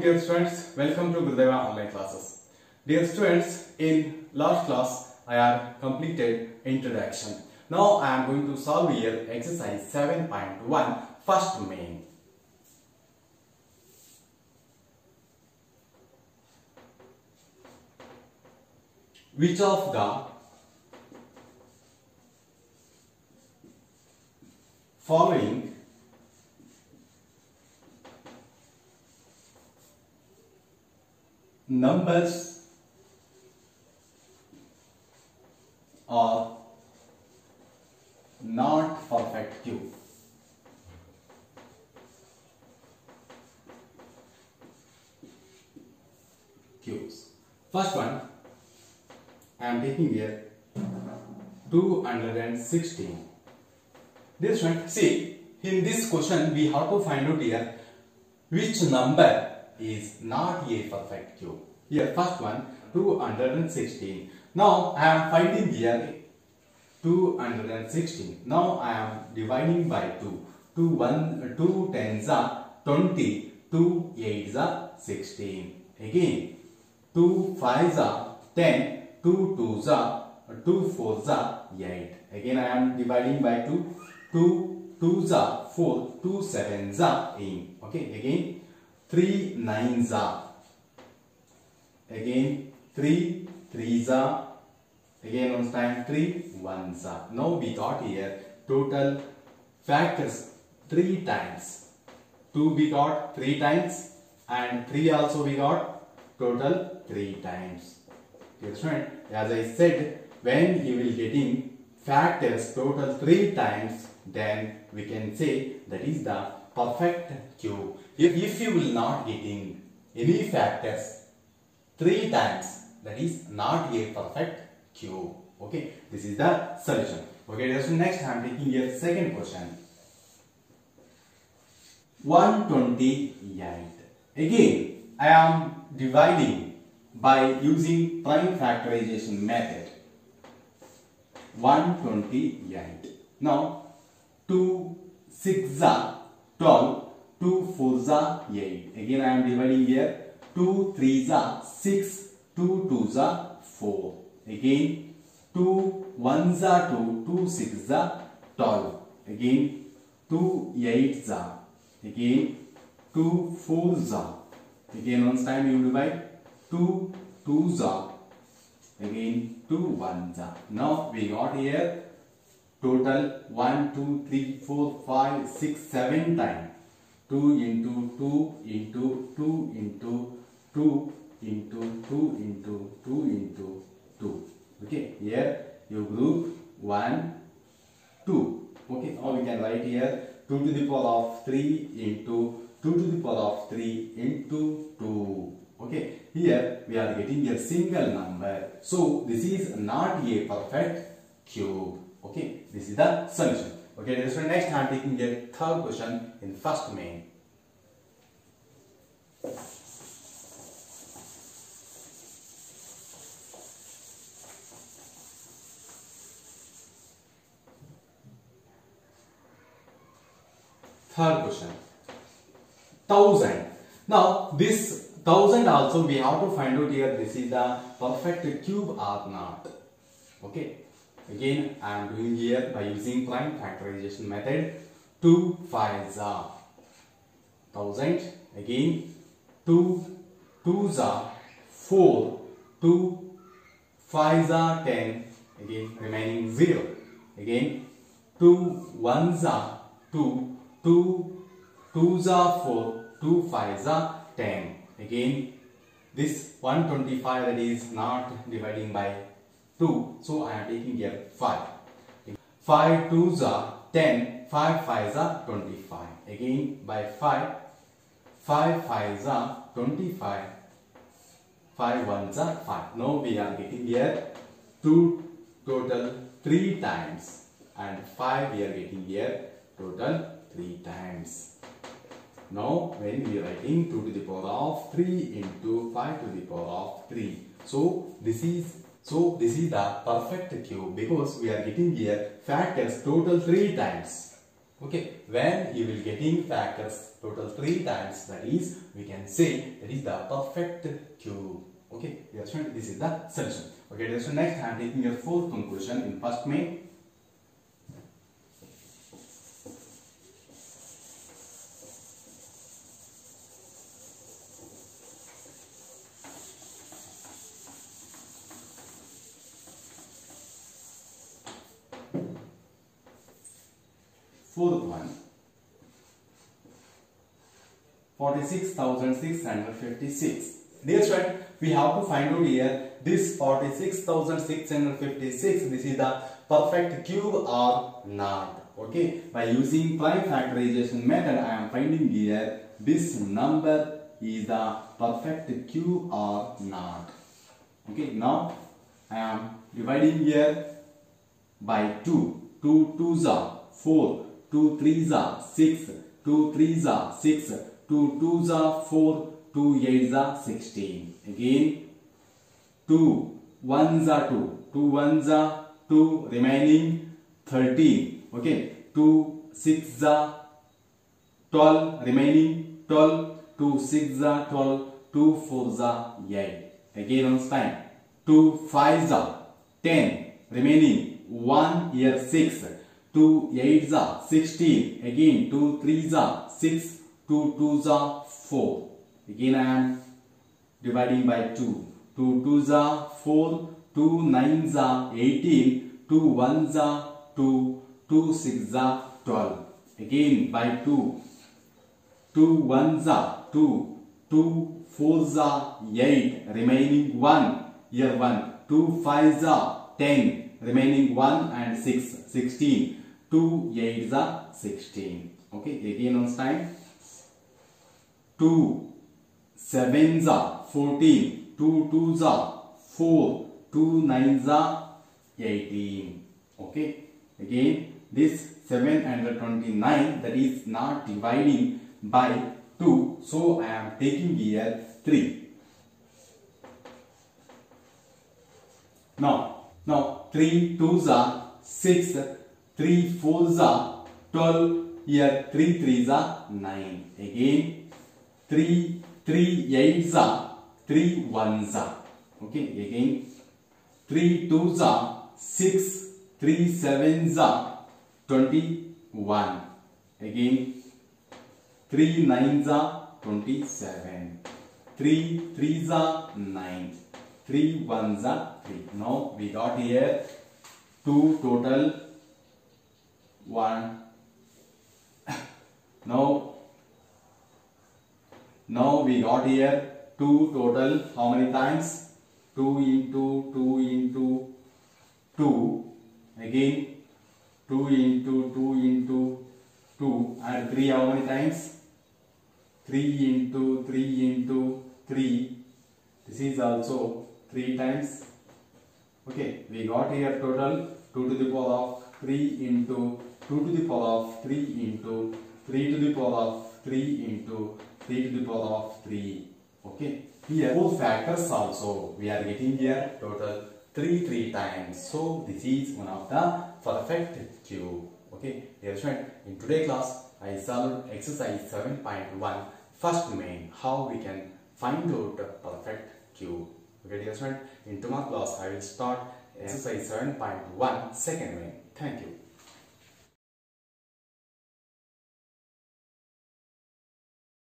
dear students, welcome to Gurudeva online classes. Dear students, in last class I have completed introduction. Now I am going to solve here exercise 7.1 first main. Which of the following numbers are not perfect cube? Cubes. First one, I am taking here 216. This one, see, in this question we have to find out here which number is not a perfect cube. Here first one 216. Now I am finding here 216. Now I am dividing by 2. 2 tens are 20, 2 8s are 16. Again 2 5s are 10, 2 2s are 2 4s are 8. Again I am dividing by 2. 2 2s are 4, 2 7s are 8. Okay, again 3 9s are, again 3 3s are, again one time 3 1s are. Now we got here total factors 3 times. 2 we got 3 times and 3 also we got total 3 times. Dear student, as I said, when you will getting factors total 3 times, then we can say that is the perfect cube. If you will not getting any factors 3 times, that is not a perfect cube. Okay, this is the solution. Okay, so next I am taking your second question. 128. Again, I am dividing by using prime factorization method. 128. Now 2 6 are 12, 2 4s are 8. Again I am dividing here. 2 3s are 6, 2 2s are 4. Again 2 1s are 2, 2 6s are 12. Again 2 8s are. Again 2 4s are. Again once time you divide. 2 2s are. Again 2 1s are. Now we got here total 1 2 3 4 5 6 7 times. 2 into 2 into 2 into 2 into 2 into 2 into 2. Okay, here you group 1 2. Okay, now we can write here 2 to the power of 3 into 2 to the power of 3 into 2. Okay, here we are getting a single number. So this is not a perfect cube. Okay, this is the solution. Okay, so next I am taking the third question in first main. Third question, 1000. Now this 1000 also we have to find out here this is the perfect cube or not. Okay, again I am doing here by using prime factorization method. 2 5s are 1000. Again 2 2s are 4, 2 5s are 10. Again remaining 0. Again 2 1s are 2, 2 2s are 4, 2 5s are 10. Again this 125 that is not dividing by 2, so I am taking here 5. 5 2s are 10, 5 5s are 25. Again by 5, 5 5s are 25, 5 1s are 5. Now we are getting here 2 total 3 times and 5 we are getting here total 3 times. Now when we are writing 2 to the power of 3 into 5 to the power of 3. So this is the perfect cube because we are getting here factors total 3 times. Okay, when you will getting factors total 3 times, that is, we can say that is the perfect cube. Okay, dear student, this is the solution. Okay, dear student, next I am taking your fourth conclusion in first main. Fourth one, 46,656. Dear student, we have to find out here this 46,656. This is the perfect cube or not. Okay, by using prime factorization method, I am finding here this number is the perfect cube or not. Okay, now I am dividing here by 2. 2 2s are 4. 2 3s are 6, 2 3s are 6, 2 2s are 4, 2 8s are 16. Again, 2 1s are 2, 2 1s are 2, remaining 13. Okay, 2 6s are 12, remaining 12, 2 6s are 12, 2 4s are 8. Again on time, 2 5s are 10, remaining 1 here 6. 2 8s are 16. Again 2 3s are 6. 2 2s are 4. Again I am dividing by 2. 2 2s are 4. 2 9s are 18. 2 1s are 2. 2 6s are 12. Again by 2. 2 1s are 2. 2 4s are 8. Remaining 1. Here 1. 2 5s are 10. Remaining 1 and 6. 16. 2 8s are 16. Okay, again on time. 2 7s are 14. 2 2s are 4. 2 9s are 18. Okay, again this 729, that is not dividing by 2, so I am taking here 3. Now 3 2s are 6. 3 4s are 12. Here 3 3s are 9. Again 3 8s are 3 1s are. Okay, again 3 2s are 6. 3 7s are 21. Again 3 9s are 27. 3 3s are 9. 3 1s are 3. Now we got here 2 total 1. Now we got here 2 total how many times? 2 into 2 into 2. Again 2 into 2 into 2, and 3 how many times? 3 into 3 into 3. This is also 3 times. Okay, we got here total 2 to the power of 3 into 2 to the power of 3 into 3 to the power of 3 into 3 to the power of 3. Okay, here 4 factors also we are getting here total 3 times. So this is one of the perfect cube. Okay, dear student, in today's class I solved exercise 7.1 first main, how we can find out the perfect cube. Okay, dear student, in tomorrow class I will start exercise 7.1 second main. Thank you.